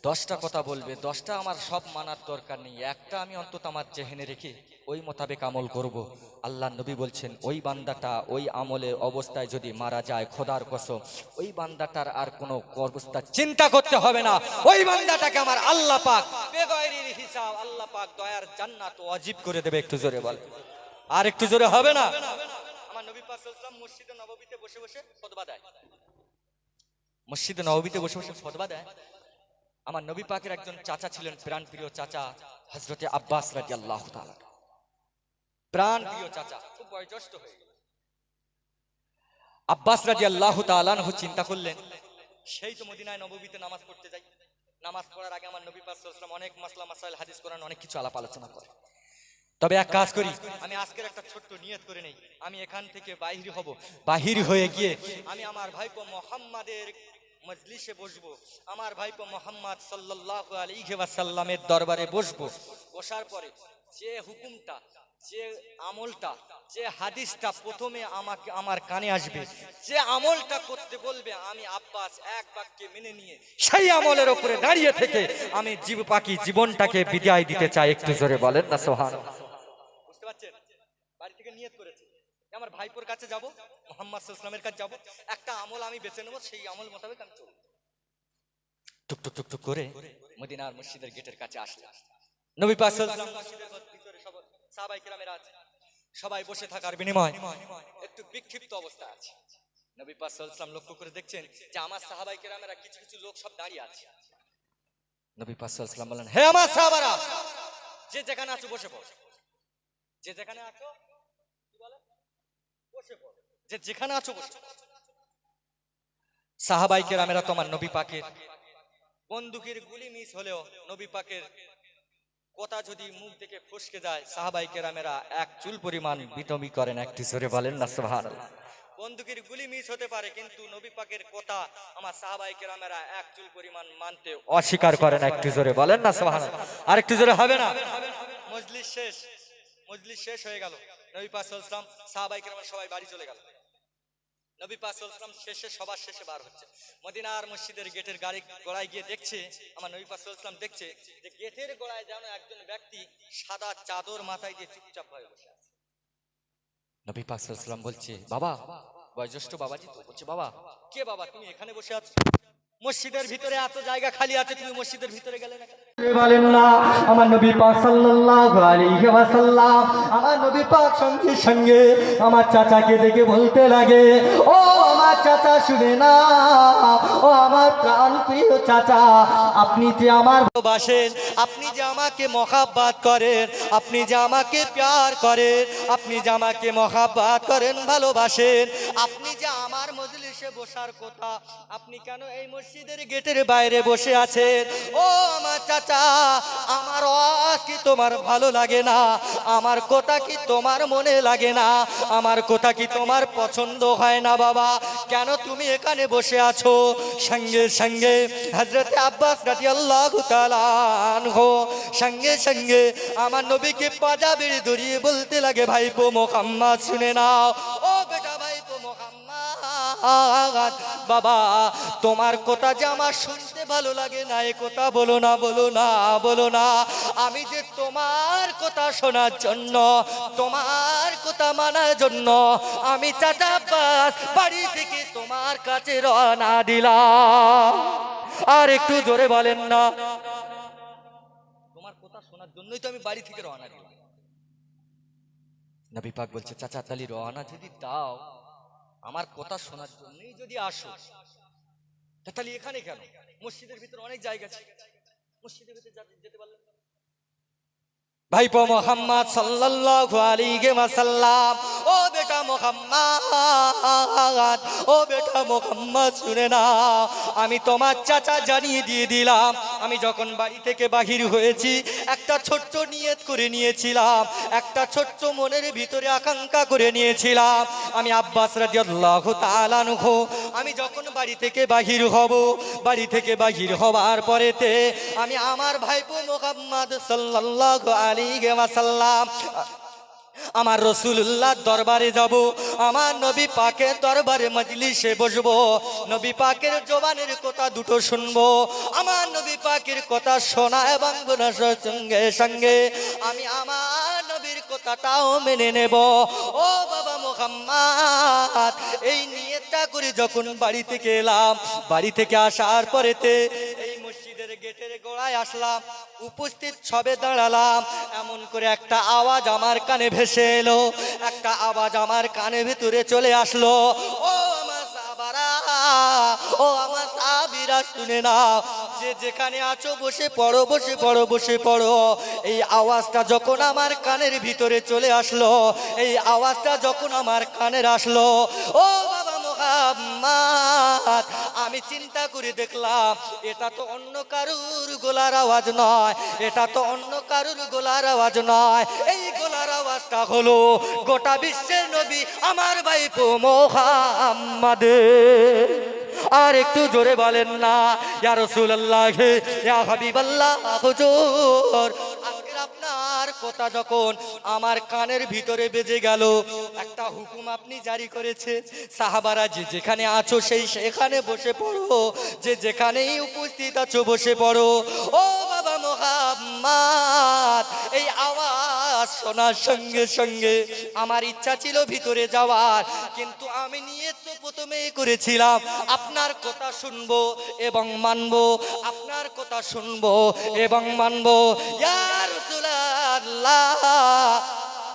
10টা কথা বলবে, 10টা আমার সব মানার দরকার নেই, একটা আমি অন্তত আমার জেহেনে রেখে ওই মোতাবেক আমল করব। আল্লাহ নবী বলছেন ওই বান্দাটা ওই আমলের অবস্থায় যদি মারা যায়, খোদার কসম ওই বান্দাটার আর কোনো অবস্থা চিন্তা করতে হবে না। ওই বান্দাটাকে আমার আল্লাহ পাক বেগয়রির হিসাব আল্লাহ পাক দয়ার জান্নাত ওয়াজিব করে দেবে। একটু জোরে বল, আর একটু জোরে হবে না? আমার নবী পাক সাল্লাল্লাহু আলাইহি ওয়াসাল্লাম মসজিদে নববীতে বসে বসে খুতবা দেয়, মসজিদে নববীতে বসে বসে খুতবা দেয়। আমার নবী পাকের একজন চাচা ছিলেন, প্রাণ প্রিয় চাচা, হযরতে আব্বাস রাদিয়াল্লাহু তাআলা, প্রাণ প্রিয় চাচা, খুব বয়োজ্যেষ্ঠ হয়ে গেল। আব্বাস রাদিয়াল্লাহু তাআলা আনহু চিন্তা করলেন, সেই তো মদিনায় নববীতে নামাজ পড়তে যাই, নামাজ পড়ার আগে আমার নবী পাক সাল্লাল্লাহু আলাইহি ওয়াসাল্লাম অনেক মাসলা মাসাইল হাদিস কোরআন অনেক কিছু আলাপ আলোচনা করে। তবে এক কাজ করি, আমি আজকের একটা ছোট্ট নিয়ত করে নেই, আমি এখান থেকে বাহির হব, বাহির হয়ে গিয়ে আমি আমার ভাইপো মুহাম্মাদের মজলিসে বসবো, আমার ভাইপো মুহাম্মদ সাল্লাল্লাহু আলাইহি ওয়াসাল্লামের দরবারে বসবো। বসার পরে যে হুকুমটা, যে আমলটা, যে হাদিসটা প্রথমে আমাকে আমার কানে আসবে, যে আমলটা করতে বলবে, আমি আব্বাস এক বাক্যে মেনে নিয়ে সেই আমলের উপরে দাঁড়িয়ে থেকে আমি জীবনটাকে বিদায় দিতে চাই। একটু জোরে বলেন না সুবহানাল্লাহ। বুঝতে পারছেন? বাড়ি থেকে নিয়ত করেছি আমার ভাইপোর কাছে যাব, মুহাম্মদ সাল্লাল্লাহু আলাইহি ওয়াসাল্লামের কাছে যাব, একটা আমল আমি বেছে নেব, সেই আমল মোতাবেক আমি চলব। টুক টুক টুক টুক করে মদিনার মসজিদের গেটের কাছে আসলাম। নবী পাক সাল্লাল্লাহু আলাইহি ওয়াসাল্লাম মসজিদের ভিতরে সব সাহাবায়ে কেরামেরা আছে, সবাই বসে থাকার বিনিময় একটু বিক্ষিপ্ত অবস্থা আছে। নবী পাক সাল্লাল্লাহু আলাইহি ওয়াসাল্লাম লক্ষ্য করে দেখছেন যে আমার সাহাবায়ে কেরামেরা কিছু কিছু লোক সব দাঁড়িয়ে আছে। নবী পাক সাল্লাল্লাহু আলাইহি ওয়াসাল্লাম বলেন, হে আমার সাহাবারা, যে যেখানে আছো বসে পড়ো, যে যেখানে আছো কি বলে বসে পড়ো, যে যেখানে আছো বসে পড়ো। সাহাবায়ে কেরামেরা তো আমার নবী পাকের বন্দুকের গুলি মিস হলেও নবী পাকের কথা যদি মুখ থেকে ফসকে যায়, সাহাবায়ে কেরামেরা এক চুল পরিমাণ বিতমি করেন। একটু জোরে বলেন না সুবহানাল্লাহ। বন্দুকের গুলি মিস হতে পারে, কিন্তু নবী পাকের কথা আমার সাহাবায়ে কেরামেরা এক চুল পরিমাণ মানতে অস্বীকার করেন। একটু জোরে বলেন না সুবহানাল্লাহ। আর একটু জোরে হবে না? মজলিস শেষ হয়ে গেল, নবী পাক সাল্লাল্লাহু আলাইহি ওয়াসাল্লাম সাহাবায়ে কেরাম সবাই বাড়ি চলে গেল। নবী পাক সাল্লাল্লাহু আলাইহি ওয়াসাল্লাম শেষে সবার শেষে বার হচ্ছে, মদিনার মসজিদের গেটের গোড়ায় গিয়ে দেখছে, আমার নবী পাক সাল্লাল্লাহু আলাইহি ওয়াসাল্লাম দেখছে যে গেটের গোড়ায় যেন একজন ব্যক্তি সাদা চাদর মাথায় দিয়ে চুপচাপ হয়ে বসে আছে। নবী পাক সাল্লাল্লাহু আলাইহি ওয়াসাল্লাম বলছে, বাবা, বয়োজ্যেষ্ঠ বাবাজি তো বলছে, বাবা কে বাবা, তুমি এখানে বসে আছো? মসজিদের ভিতরে এত জায়গা খালি আছে, তুমি মসজিদের ভিতরে গেলে না? বলেন না। আমার নবী পাক সাল্লাল্লাহু আলাইহি ওয়াসাল্লাম, আমার নবী পাক সঙ্গে সঙ্গে আমার চাচাকে দেখে বলতে লাগে, ও আমার চাচা শুনে না, ও আমার প্রাণ প্রিয় চাচা, আপনি যে আমার ভালোবাসেন, আপনি যে আমাকে মহাব্বত করেন, আপনি যে আমাকে প্যার করেন, আপনি যে আমাকে মহাব্বত করেন, ভালোবাসেন, আপনি যে আমার মজলিসে বসার কথা, আপনি কেন এই মসজিদের গেটের বাইরে বসে আছেন? ও আমার চাচা, আমার ওয়াজ কি তোমার ভালো লাগে না? আমার কথা কি তোমার মনে লাগে না? আমার কথা কি তোমার পছন্দ হয় না? বাবা, কেন তুমি এখানে বসে আছো? সঙ্গে সঙ্গে হযরত আব্বাস রাদিয়াল্লাহু তাআলা আনহু সঙ্গে সঙ্গে আমার নবীকে পাজাবের ধরিয়ে বলতে লাগে, ভাইপো মুহাম্মদ শুনে নাও, ও বেটা ভাইপো মুহাম্মদ, বাবা তোমার কথা যে আমার শুনতে ভালো লাগে না, এ কথা বলো না, বলো না, বলো না। আমি যে তোমার কথা শোনার জন্য, তোমার কথা মানার জন্য আমি চাচা আব্বাস বাড়ি থেকে তোমার কাছে রওনা দিলাম। আর একটু জোরে বলেন না, তোমার কথা শোনার জন্যই তো আমি বাড়ি থেকে রওনা দিলাম। নবী পাক বলছে, চাচা তালি রওনা যদি দাও, আমার কথা শোনার জন্যই যদি আসো, তাহলে এখানে কেন? মসজিদের ভিতরে অনেক জায়গা আছে, মসজিদের ভিতরে যেতে পারলেন? ভাইপো মোহাম্মদ সাল্লাল্লাহু আলাইহি ওয়াসাল্লাম, ও বেটা মোহাম্মদ, ও বেটা মোহাম্মদ শুনে না, আমি তোমার চাচা জানিয়ে দিয়ে দিলাম। আমি যখন বাড়ি থেকে বাহির হয়েছি একটা ছোট্ট নিয়ত করে নিয়েছিলাম, একটা ছোট্ট মনের ভিতরে আকাঙ্ক্ষা করে নিয়েছিলাম। আমি আব্বাস রাদিয়াল্লাহু তাআলা আনহু, আমি যখন বাড়ি থেকে বাহির হব, বাড়ি থেকে বাহির হবার পরেতে আমি আমার ভাইপো মোহাম্মদ সাল্লাল্লাহু আলাইহি ওয়াসাল্লাম, আমার রাসূলুল্লাহ দরবারে যাব, আমার নবী পাকের দরবারে মজলিসে বসবো, নবী পাকের জবানের কথা দুটো শুনবো, আমার নবী পাকের কথা শোনা এবং শোনার সঙ্গে সঙ্গে আমি আমার নবীর কথাটাও মেনে নেব। ও বাবা মুহাম্মদ, এই নিয়তটা করে যখন বাড়ি থেকে এলাম, বাড়ি থেকে আসার পরেতে এই মসজিদের গেটের গোড়ায় আসলাম, উপস্থিত সবে দাঁড়ালাম, এমন করে একটা আওয়াজ আমার কানে ভেসে এলো, একটা আওয়াজ আমার কানে ভিতরে চলে আসলো। ও আমার সাহাবারা, ও আমার সাহাবীরা শুনে নাও, যে যেখানে আছো বসে পড়ো, বসে পড়ো, বসে পড়ো। এই আওয়াজটা যখন আমার কানের ভিতরে চলে আসলো, এই আওয়াজটা যখন আমার কানের আসলো, ও বাবা মুহাম্মদ, আমি চিন্তা করে দেখলাম এটা তো অন্য কারুর গলার আওয়াজ নয়, এটা তো অন্য কারুর গলার আওয়াজ নয়, এই গলার আওয়াজটা হলো গোটা বিশ্বের নবী আমার ভাইপো মুহাম্মাদের। আর একটু জোরে বলেন না ইয়া রাসূলুল্লাহ, ইয়া হাবিবাল্লাহ, হুজুর। আজকে আপনার কথা যখন আমার কানের ভিতরে বেজে গেল, একটা হুকুম আপনি জারি করেছে, সাহাবারা যে যেখানে আছো সেই সেখানে বসে পড়ো, যে যেখানেই উপস্থিত আছো বসে পড়ো। ও বাবা মুহাম্মদ, এই আওয়াজ শোনার সঙ্গে সঙ্গে আমার ইচ্ছা ছিল ভিতরে যাওয়ার, কিন্তু আমি নিয়ত তো প্রথমেই করেছিলাম আপনার কথা শুনবো এবং মানবো, আপনার কথা শুনবো এবং মানবো। ইয়া রাসূলুল্লাহ,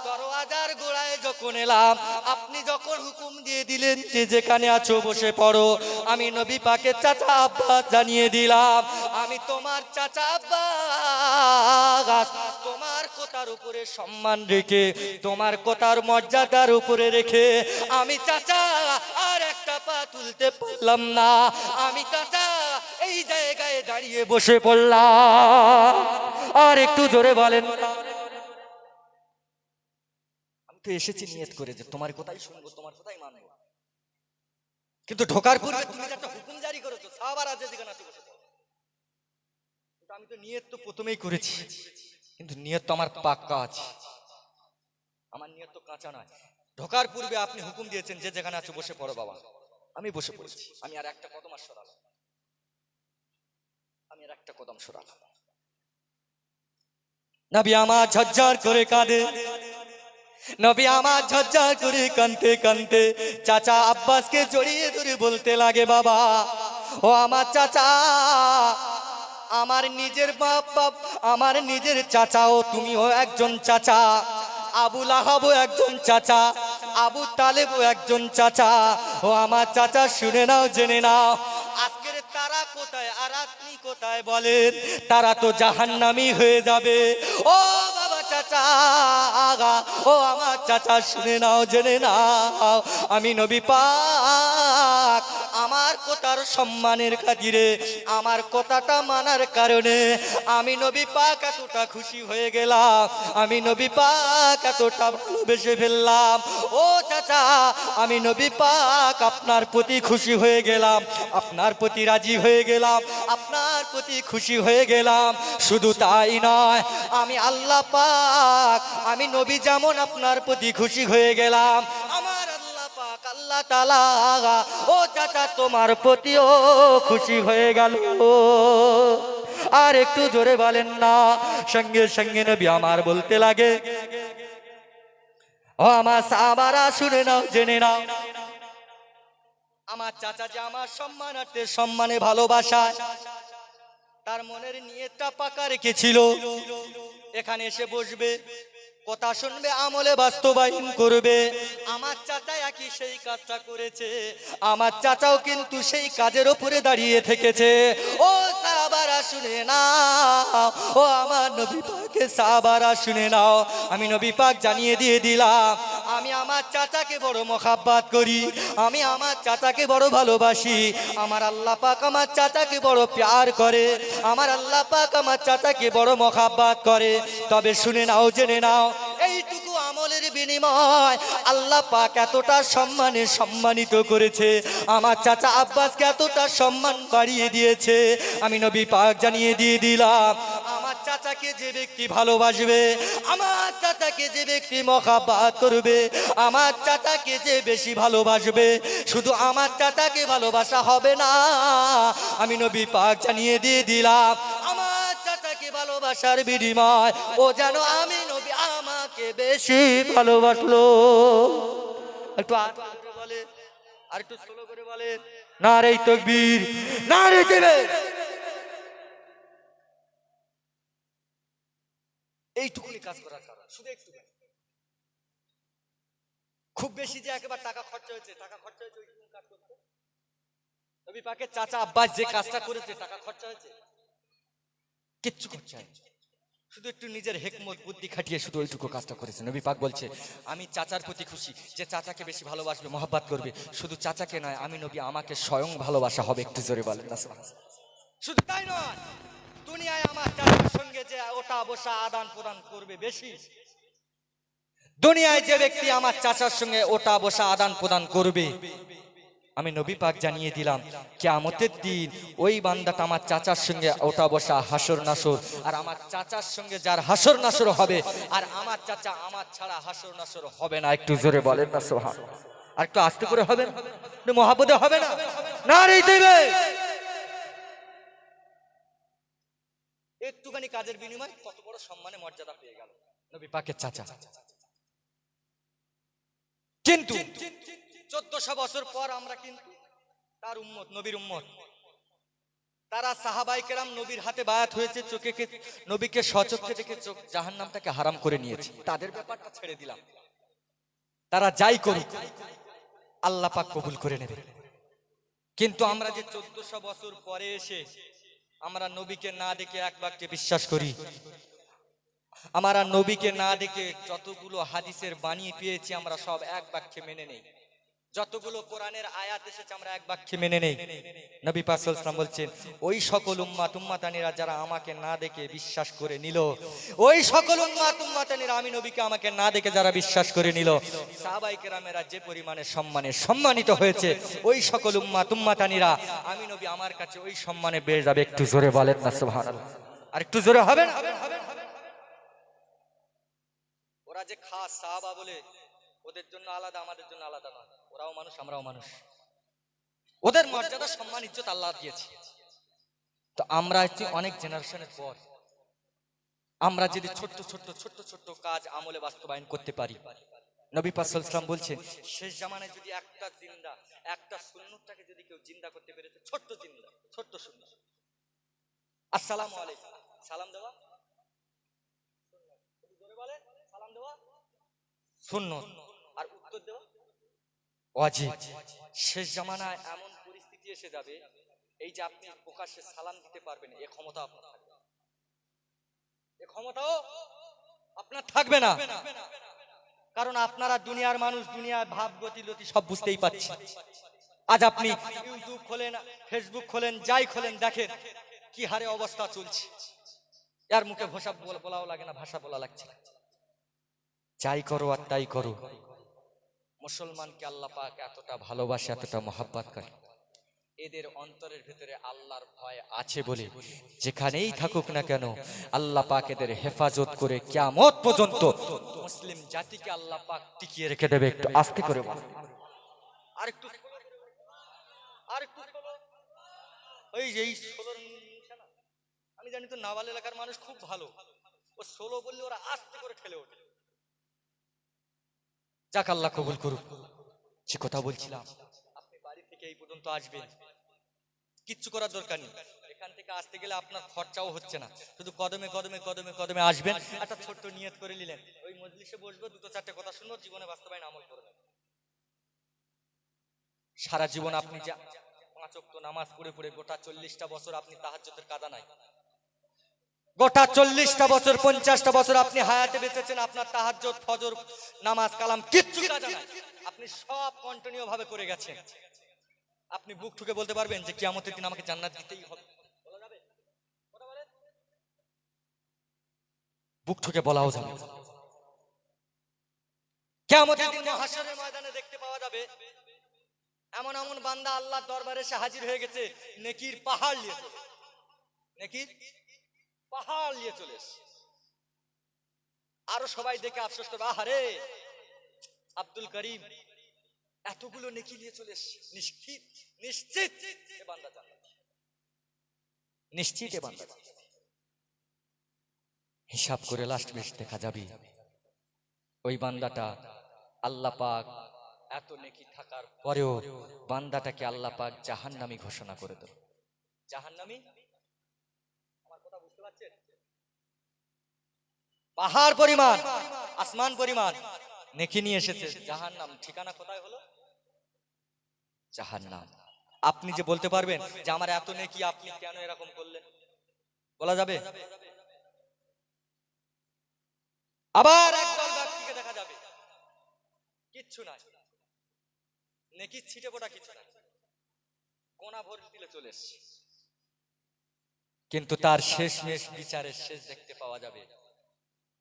দরওয়াজার গোড়ায় যখন এলাম, আপনি যখন হুকুম দিয়ে দিলেন যে যেখানে আছো বসে পড়ো, আমি নবী পাকের চাচা আব্বাস জানিয়ে দিলাম, আমি তোমার চাচা আব্বাস, তোমার কথার উপরে সম্মান রেখে, তোমার কথার মর্যাদার উপরে রেখে আমি চাচা আর একটা পা তুলতে পারলাম না, আমি চাচা এই জায়গায় দাঁড়িয়ে বসে পড়লাম। আর একটু জোরে বলেন। আমি তো এসেছি নিয়ত করে যে তোমার কথাই শুনবো, তোমার কথাই মানবো, কিন্তু ঢোকার পূর্বে তুমি একটা হুকুম জারি করেছো, সাহাবারা যে যেখানে আছে বসে পড়ো। কিন্তু আমি তো নিয়ত তো প্রথমেই করেছি, কিন্তু নিয়ত তো আমার পাক্কা আছে, আমার নিয়ত তো কাঁচা নয়। ঢোকার পূর্বে আপনি হুকুম দিয়েছেন যে যেখানে আছো বসে পড়ো বাবা, আমি বসে পড়েছি। আমি আর একটা কদম সরালাম, আমি আর একটা কদম সরালাম। নবী আমার ঝরঝর করে কাঁদে, নবী আমার ঝরঝর করে কাঁদতে কাঁদতে চাচা আব্বাসকে জড়িয়ে ধরে বলতে লাগে, বাবা, ও আমার চাচা, আমার নিজের বাপ বাপ, আমার নিজের চাচাও, তুমিও একজন চাচা, আবু লাহাবও একজন চাচা, আবু তালেবও একজন চাচা। ও আমার চাচা শুনে নাও, জেনে নাও, আজকের তারা কোথায় আর আপনি কোথায় বলেন? তারা তো জাহান্নামী হয়ে যাবে। ও বাবা চাচা, ও আমার চাচা শুনে নাও, জেনে নাও, আমি নবী পাক আমার কথার সম্মানের খাতিরে, আমার কথাটা মানার কারণে আমি নবী পাক এতটা খুশি হয়ে গেলাম, আমি নবী পাক এতটা ভালোবেসে ফেললাম। ও চাচা, আমি নবী পাক আপনার প্রতি খুশি হয়ে গেলাম, আপনার প্রতি রাজি হয়ে গেলাম, আপনার প্রতি খুশি হয়ে গেলাম। শুধু তাই নয়, আমি আল্লাহ পাক, আমি নবী যেমন আপনার প্রতি খুশি হয়ে গেলাম, আমার আল্লাহ পাক আল্লাহ তাআলা ও চাচা তোমার প্রতিও খুশি হয়ে গেল। আর একটু জোরে বলেন না। সঙ্গে সঙ্গে নবী আমার বলতে লাগে, ও আমার সাহাবারা শুনে নাও, জেনে নাও, আমার চাচা যে আমার সম্মানার্থে, সম্মানে ভালোবাসায় তার মনের নিয়তটা পাকা রেখেছিল, এখানে এসে বসবে, কথা শুনবে, আমলে বাস্তবায়ন করবে। আমার চাচা একই সেই কাজটা করেছে, আমার চাচাও কিন্তু সেই কাজের উপরে দাঁড়িয়ে থেকেছে। ও সাহাবারা শুনে নাও, ও আমার নবী পাকের সাহাবারা শুনে নাও, আমি নবী পাক জানিয়ে দিয়ে দিলাম, আমি আমার চাচাকে বড় মহাব্বত করি, আমি আমার চাচাকে বড় ভালোবাসি। আমার আল্লাহ পাক আমার চাচাকে বড় প্যার করে, আমার আল্লাহ পাক আমার চাচাকে বড় মহাব্বত করে। তবে শুনে নাও, জেনে নাও, এইটুকু আমলের বিনিময় আল্লাহ পাক এতটা সম্মানে সম্মানিত করেছে, আমার চাচা আব্বাসকে এতটা সম্মান বাড়িয়ে দিয়েছে। আমি নবী পাক জানিয়ে দিয়ে দিলাম, আমার চাচাকে যে ব্যক্তি ভালোবাসবে, আমার চাচাকে যে ব্যক্তি মহাব্বত করবে, আমার চাচাকে যে বেশি ভালোবাসবে, শুধু আমার চাচাকে ভালোবাসা হবে না, আমি নবী পাক জানিয়ে দিয়ে দিলাম, আমার চাচাকে ভালোবাসার বিনিময় ও যেন আমি নবী আমাকে বেশি ভালোবাসলো। একটু বলে, আর একটু স্লো করে বলে, নারে তাকবীর, নারে তাকবীর। এইটুকুনি কাজ করার কারণ, শুধু একটু, খুব বেশি যে একেবারে টাকা খরচা হয়েছে, টাকা খরচা হয়েছে ওইটুকু কাজ করতে। নবী পাকের চাচা আব্বাস যে কাজটা করেছে, টাকা খরচা হয়েছে? কিচ্ছু খরচা হয়নি, শুধু একটু নিজের হেকমত বুদ্ধি খাটিয়ে শুধু ওইটুকু কাজটা করেছে। নবী পাক বলছে, আমি চাচার প্রতি খুশি, যে চাচাকে বেশি ভালোবাসবে, মহব্বত করবে, শুধু চাচাকে নয়, আমি নবী আমাকে স্বয়ং ভালোবাসা হবে। একটু জোরে বলেন না। শুধু তাই নয়, দুনিয়ায় আমার চাচার সঙ্গে যে ওটা বসা আদান প্রদান করবে বেশি, দুনিয়ায় যে ব্যক্তি আমার চাচার সঙ্গে ওটা বসা আদান প্রদান করবে, আমি নবী পাক জানিয়ে দিলাম, কিয়ামতের দিন ওই বান্দাটা আমার চাচার সঙ্গে ওটা বসা হাসর নাসর, আর আমার চাচার সঙ্গে যার হাসর নাসর হবে, আর আমার চাচা আমার ছাড়া হাসর নাসর হবে না। একটু জোরে বলেন না সুবহানাল্লাহ। আর একটু আস্তে করে হবে না, মহাব্বতে হবে না, নারে দেবে। একটুখানি কাজের বিনিময় কত বড় সম্মানে মর্যাদা পেয়ে গেল নবী পাকের চাচা। কিন্তু 1400 বছর পর আমরা কিন্তু তার উম্মত, নবীর উম্মত, তারা সাহাবায়ে কেরাম নবীর হাতে বায়াত হয়েছে, চোখেকে নবীকে স্বচক্ষে দেখে চোখ জাহান্নামটাকে হারাম করে নিয়েছে। তাদের ব্যাপারটা ছেড়ে দিলাম, তারা যাই করুক আল্লাহ পাক কবুল করে নেবে। কিন্তু আমরা যে 1400 বছর পরে এসে আমরা নবীকে না দেখে এক বাক্যে বিশ্বাস করি, আমরা নবীকে না দেখে যতগুলো হাদিসের বাণী পেয়েছি আমরা সব এক বাক্যে মেনে নেই, যতগুলো কোরআনের আয়াত এসেছে আমরা এক বাক্যে মেনে নেই। নবী পাক সাল্লাল্লাহু আলাইহি ওয়াসাল্লাম বলছেন, ওই সকল উম্মাতানিরা যারা আমাকে না দেখে বিশ্বাস করে নিল, ওই সকল উম্মাতানিরা আমি নবীকে আমাকে না দেখে যারা বিশ্বাস করে নিল, সাহাবায়ে কেরামেরা যে পরিমাণে সম্মানিত হয়েছে, ওই সকল উম্মাতানিরা আমি নবী আমার কাছে ওই সম্মানে বেড়ে যাবে। একটু জোরে বলেন না সুবহানাল্লাহ। আর একটু জোরে হবে না? ওরা যে খাস সাহাবা বলে, ওদের জন্য আলাদা, আমাদের জন্য আলাদা নয়, ওরাও মানুষ আমরাও মানুষ, ওদের মর্যাদা সম্মান ইজ্জত আল্লাহ দিয়েছে। তো আমরা হচ্ছে অনেক জেনারেশনের পর, আমরা যদি ছোট্ট কাজ আমলে বাস্তবায়ন করতে পারি, নবী পাক সাল্লাল্লাহু আলাইহি ওয়াসাল্লাম বলছেন, শেষ জামানায় যদি একটা সুন্নতটাকে যদি কেউ জিন্দা করতে পেরেছে, ছোট্ট সুন্নাত, আসসালামু আলাইকুম, সালাম দেওয়া, জোরে বলে, সালাম দেওয়া সুন্নত, আর উত্তর দেওয়া ওয়াজিব। শেষ জামানায় এমন পরিস্থিতি এসে যাবে, এই যে আপনি প্রকাশ্যে সালাম দিতে পারবেন, এই ক্ষমতা আপনার থাকবে না, এই ক্ষমতাও আপনার থাকবে না। কারণ আপনারা দুনিয়ার মানুষ, দুনিয়ার ভাব গতিলতি সব বুঝতেই পারছেন। আজ আপনি ইউটিউব খোলেন, ফেসবুক খোলেন, যাই খোলেন, দেখেন কি হারে অবস্থা চলছে। এর মুখে ভাষা বলাও লাগে না, ভাষা বলা লাগছে না, যাই করো আর তাই করো। মুসলমানকে আল্লাহ পাক এতটা ভালোবাসে, এতটা মহব্বত করে, এদের অন্তরের ভিতরে আল্লাহর ভয় আছে বলে যেখানেই থাকুক না কেন আল্লাহ পাক এদের হেফাজত করে কিয়ামত পর্যন্ত মুসলিম জাতিকে আল্লাহ পাক টিকিয়ে রেখে দেবে। একটু আস্তে করে বল, আরেকটু ওই যে 16 নিশানা, আমি জানি তো নাওয়াল এলাকার মানুষ খুব ভালো, ও 16 বললে ওরা আস্তে করে ঠেলে ওঠে। যাক, আল্লাহ কবুল করুক। যে কথা বলছিলাম, আপনি বাড়ি থেকে এই পর্যন্ত আসবেন, কিচ্ছু করার দরকার নেই, এখান থেকে আসতে গেলে আপনার খরচাও হচ্ছে না, শুধু কদমে কদমে কদমে কদমে আসবেন, একটা ছোট্ট নিয়ত করে নিলেন, ওই মজলিসে বসবো, দুটো চারটে কথা শুনবো, জীবনে বাস্তবায়ন আমল করবেন। সারা জীবন আপনি যা 5 ওয়াক্ত নামাজ পড়ে পড়ে গোটা 40টা বছর আপনি তাহাজ্জুদের কাদা নাই, গোটা 40টা বছর 50টা বছর আপনি হায়াতে বেঁচেছেন, আপনার তাহাজ্জুদ ফজর নামাজ কালাম কিচ্ছু কাজা নাই, আপনি সব কন্টিনিউ ভাবে করে গেছেন। আপনি বুক ঠুকে বলতে পারবেন যে কিয়ামতের দিন আমাকে জান্নাত দিতেই হবে? বলা যাবে? কথা বলেন। বুক ঠুকে বলাও যাবে। কিয়ামতের দিন মাহশরের ময়দানে দেখতে পাওয়া যাবে এমন এমন বান্দা আল্লাহর দরবারে এসে হাজির হয়ে গেছে নেকির পাহাড় নিয়ে, নেকির পাহাড় নিয়ে চলে এসে, আরো সবাই দেখে আফসোস করবে, আহারে আব্দুল করিম এতগুলো নেকি নিয়ে চলে এসে, নিশ্চিত নিশ্চিত এ বান্দা জান্নাত, নিশ্চিত এ বান্দা জান্নাত। হিসাব করে লাস্ট বেশ দেখা যাবে ওই বান্দাটা আল্লাহ পাক এত নেকি থাকার পরেও বান্দাটাকে আল্লাহ পাক জাহান্নামী ঘোষণা করে দেন। জাহান্নামী, আমার কথা বুঝতে পারছেন? পাহাড় পরিমাণ, আসমান পরিমাণ নেকি নিয়ে এসেছে, জাহান্নাম ঠিকানা কোথায় হলো? জাহান্নাম। আপনি যে বলতে পারবেন যে আমার এত নেকি, আপনি কেন এরকম করলেন? বলা যাবে? আবার একদল ব্যক্তিকে দেখা যাবে কিচ্ছু নাই, নেকি ছিটে ফোটা কিছু নাই, কোনা ভর দিলে চলে এসছে, কিন্তু তার শেষ বিচারের শেষ দেখতে পাওয়া যাবে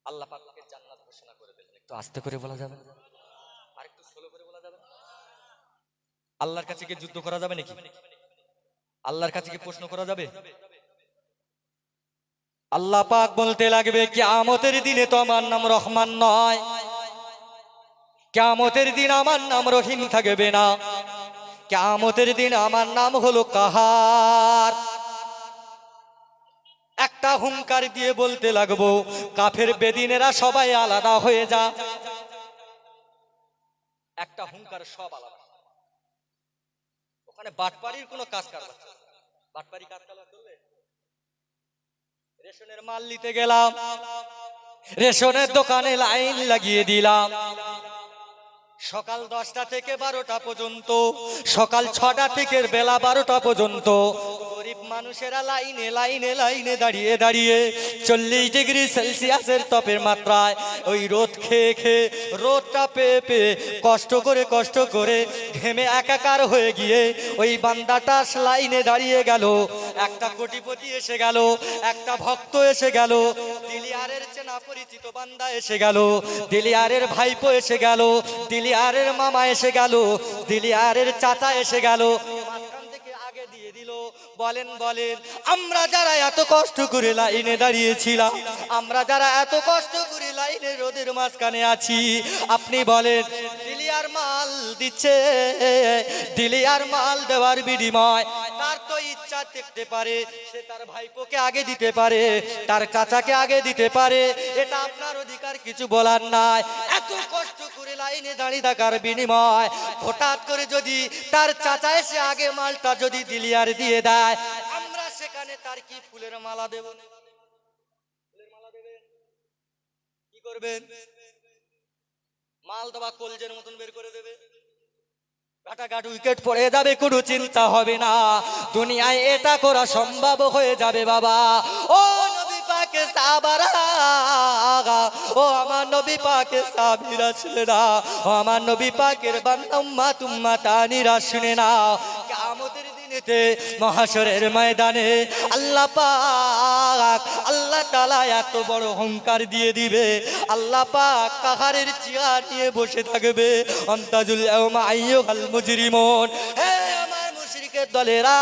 আল্লাহ পাক তাকে জান্নাত ঘোষণা করে দিলেন। একটু আস্তে করে বলা যাবে, আর একটু স্লো করে বলা যাবে? আল্লাহর কাছে কি যুদ্ধ করা যাবে নাকি? আল্লাহর কাছে কি প্রশ্ন করা যাবে? আল্লাহ পাক বলতে লাগবে কিয়ামতের দিনে তো আমার নাম রহমান নয়, কিয়ামতের দিন আমার নাম রহিম থাকবে না, কিয়ামতের দিন আমার নাম হলো কাহার। একটা হুঙ্কার দিয়ে বলতে লাগবো কাফের বেদিনেরা সবাই আলাদা হয়ে যা, একটা হুঙ্কার সব আলাদা। ওখানে বাটপাড়ির কোনো কাজ কারবার, বাটপাড়ি কাজ কারবার করবে? রেশনের মাল নিতে গেলাম, রেশনের দোকানে লাইন লাগিয়ে দিলাম, সকাল 10টা থেকে 12টা পর্যন্ত, সকাল 6টা থেকে বেলা 12টা পর্যন্ত গরিব মানুষেরা লাইনে লাইনে লাইনে দাঁড়িয়ে দাঁড়িয়ে 40 ডিগ্রি সেলসিয়াসের তাপের মাত্রায় ওই রোদ খেয়ে খেয়ে, রোদটা পেয়ে পেয়ে কষ্ট করে ঘেমে একাকার হয়ে গিয়ে ওই বান্দাটা লাইনে দাঁড়িয়ে গেল। একটা কোটিপতি এসে গেল, একটা ভক্ত এসে গেল, দিলিয়ারের চেনা পরিচিত বান্দা এসে গেল, দিলিয়ারের ভাইপো এসে গেল, দিলিয়ারের মামা এসে গেল, দিলিয়ারের চাচা এসে গেল, মাঝখান থেকে আগে দিয়ে দিল। বলেন বলেন, আমরা যারা এত কষ্ট করে লাইনে দাঁড়িয়েছিলাম, আমরা যারা এত কষ্ট করে লাইনে রোদের মাঝখানে আছি, আপনি বলেন দিলিয়ার মাল দিচ্ছে, দিলিয়ার মাল দেওয়ার বিনিময় তার তো ইচ্ছা দেখতে পারে সে তার ভাইপোকে আগে দিতে পারে, তার চাচাকে আগে দিতে পারে, এটা আপনার অধিকার কিছু বলার নাই। এত কষ্ট করে লাইনে দাঁড়িয়ে থাকার বিনিময় হঠাৎ করে যদি তার চাচা এসে আগে মালটা যদি দিলিয়ার দিয়ে দেয়, আমরা সেখানে তার কি ফুলের মালা দেব? ফুলের মালা দেবেন? কি করবেন? মাল দেওয়া কলজের মতন বের করে দেবে, ঘাটাঘাট উইকেট পড়ে যাবে, কোনো চিন্তা হবে না, দুনিয়ায় এটা করা সম্ভব হয়ে যাবে বাবা। ও নবী পাকে সাহাবারা, ও আমার নবী পাকে সাহাবীরা শুনে না, ও আমার নবী পাকের বান্দা উম্মাত উম্মাতানিরা শুনে না, কিয়ামতের দিনেতে মহাশরের ময়দানে আল্লাহ পাক, আল্লাহ তাআলা এত বড় হুঙ্কার দিয়ে দিবে, আল্লাহ পাক কাহারের চেয়ার নিয়ে বসে থাকবে। আন্তাজুল ইয়াউমা আইয়ুহাল মুজরিমুন, হে আমার মুশরিকের দলেরা,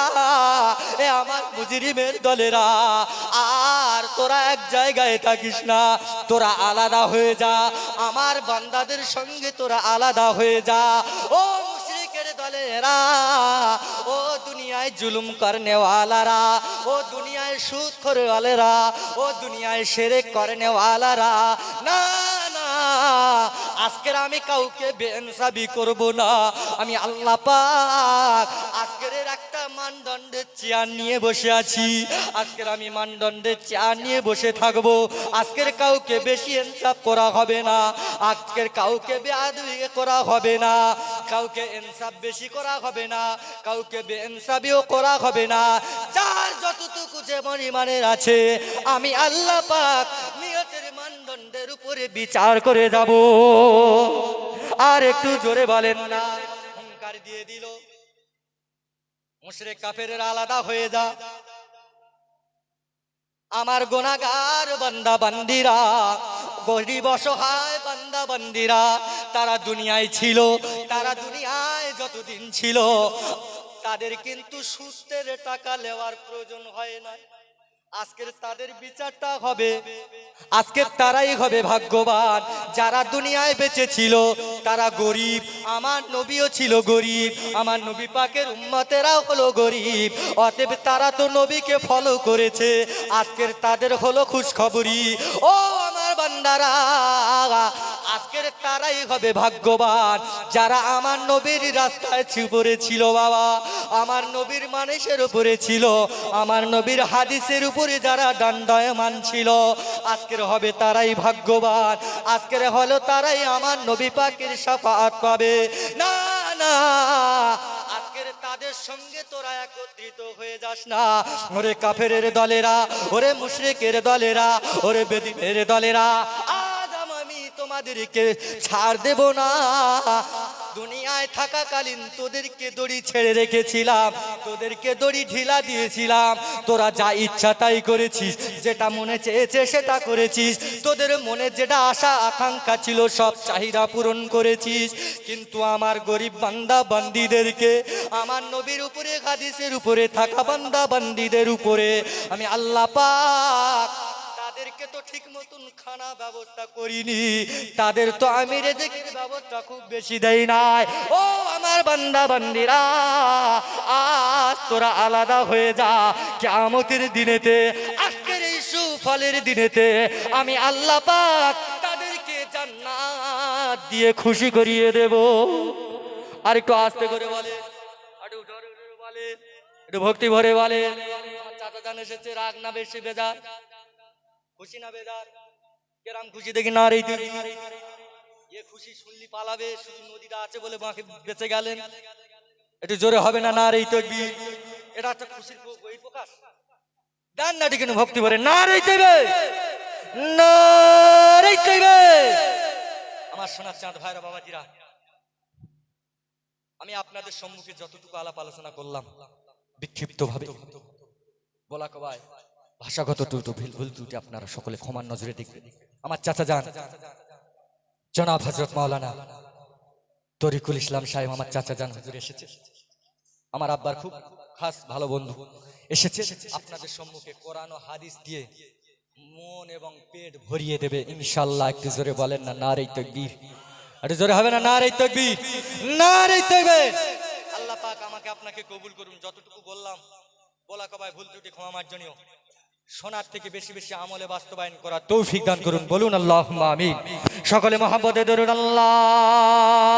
হে আমার মুজরিমের দলেরা, আর তোরা এক জায়গায় থাকিস না, তোরা আলাদা হয়ে যা, আমার বান্দাদের সঙ্গে তোরা আলাদা হয়ে যা। ও মুশরিকের দলেরা, ও দুনিয়ায় জুলুম করনে ওয়ালারা, ও দুনিয়ায় সুদ খোরওয়ালেরা, ও দুনিয়ায় শিরক করনে ওয়ালারা, না না, আজকের আমি কাউকে বেইনসাফি করব না। আমি আল্লাহ পাক আজকের একটা মানদণ্ডের চেয়ার নিয়ে বসে আছি। আজকের আমি মানদণ্ডের চেয়ার নিয়ে বসে থাকব। আজকের কাউকে বেশি ইনসাফ করা হবে না, আজকের কাউকে বেয়াদবি করা হবে না, কাউকে ইনসাফ বেশি করা হবে না, কাউকে বেইনসাফিও করা হবে না। যার যতটুকু যে পরিমাণের আছে আমি আল্লাহ পাক নিয়তের মানদণ্ডের উপরে বিচার করে যাব। আর একটু জোরে বলেন না। হুঙ্কার দিয়ে দিল, মুশরিক কাফেররা আলাদা হয়ে যা। আমার গুনাহগার বান্দা বান্দিরা, গরিব অসহায় বান্দা বান্দিরা, তারা দুনিয়ায় ছিল, তারা দুনিয়ায় যতদিন ছিল তাদের কিন্তু সুস্থের টাকা নেওয়ার প্রয়োজন হয় না। আজকের তাদের বিচারটা হবে, আজকে তারাই হবে ভাগ্যবান যারা দুনিয়ায় বেঁচে ছিল। তারা গরিব, আমার নবীও ছিল গরিব, আমার নবী পাকের উম্মতেরাও হলো গরিব। অতএব তারা তো নবীকে ফলো করেছে, আজকের তাদের হলো খুশখবরি। ও আমার বান্দারা, আজকের তারাই হবে ভাগ্যবান যারা আমার নবীর রাস্তায় উপরে ছিল। বাবা, আমার নবীর মানুষের উপরে ছিল, আমার নবীর হাদিসের উপরে যারা দণ্ডায়মান ছিল, আজকের হবে তারাই ভাগ্যবান। আজকের হলো তারাই আমার নবী পাকের শাফাআত পাবে। না না, আজকের তাদের সঙ্গে তোরা একত্রিত হয়ে যাস না। ওরে কাফেরের দলেরা, ওরে মুশরিকের দলেরা, ওরে বেদীনের দলেরা, আজ আমি তোমাদেরকে ছাড় দেব না। দুনিয়ায় থাকাকালীন তোদেরকে দড়ি ছেড়ে রেখেছিলাম, তোদেরকে দড়ি ঢিলা দিয়েছিলাম, তোরা যা ইচ্ছা তাই করেছিস, যেটা মনে চেয়েছে সেটা করেছিস, তোদের মনে যেটা আশা আকাঙ্ক্ষা ছিল সব চাহিদা পূরণ করেছিস। কিন্তু আমার গরিব বান্দা বান্দিদেরকে, আমার নবীর উপরে হাদিসের উপরে থাকা বান্দা বান্দিদের উপরে আমি আল্লাহ পাক তাদেরকে তো ঠিক মতন খানা ব্যবস্থা করিনি, তাদের তো আমি রিজিকের ব্যবস্থা খুব বেশি দেই নাই। ও আমার বান্দা বান্দিরা, আজ তোরা আলাদা হয়ে যা। কিয়ামতের দিনেতে, আজকের এই সুফলের দিনেতে আমি আল্লাহ পাক তাদেরকে জান্নাত দিয়ে খুশি করিয়ে দেব। আর একটু আস্তে করে বলে, একটু জোরে জোরে বলে, একটু ভক্তি ভরে বলে। আমার চাচা জান এসেছে, রাগ না বেশি বেজার, খুশি না বেজার? কেরাম খুশি দেখি না রে, এ খুশি শুনলি পালাবে, শুধু নদীটা আছে বলে বাঁকে বেঁচে গেলেন। একটু জোরে হবে না? না রে তাকবীর। এটা একটা খুশির বই প্রকাশ। ডান না ঠিক ভক্তি ভরে না রে তৈবে, না রে তৈবে। আমার সোনার চাঁদ ভাইরা বাবাজিরা, আমি আপনাদের সম্মুখে যতটুকু আলাপ আলোচনা করলাম বিক্ষিপ্ত ভাবে বলা কবাই, ভাষাগত ভুল ত্রুটি আপনারা সকলে ক্ষমার নজরে দেখবেন। আমার চাচা যান জনাব হযরত মাওলানা তরিকুল ইসলাম সাহেব, আমার চাচা যান হুজুর এসেছে, আমার আব্বার খুব খাস ভালো বন্ধু এসেছে। আপনাদের সম্মুখে কোরআন ও হাদিস দিয়ে মন এবং পেট ভরিয়ে দেবে ইনশাআল্লাহ। একটু জোরে বলেন না নারে তাকবীর। একটু জোরে হবে না নারে তাকবীর, নারে তাকবীর। আল্লাহ পাক আমাকে আপনাকে কবুল করুন। যতটুকু বললাম বলা কবায় ভুল ত্রুটি ক্ষমা মার্জনীয়। শোনার থেকে বেশি বেশি আমলে বাস্তবায়ন করার তৌফিক দান করুন। বলুন আল্লাহুম্মা আমিন। সকলে মুহাব্বতে দরুদ আল্লাহুম্মা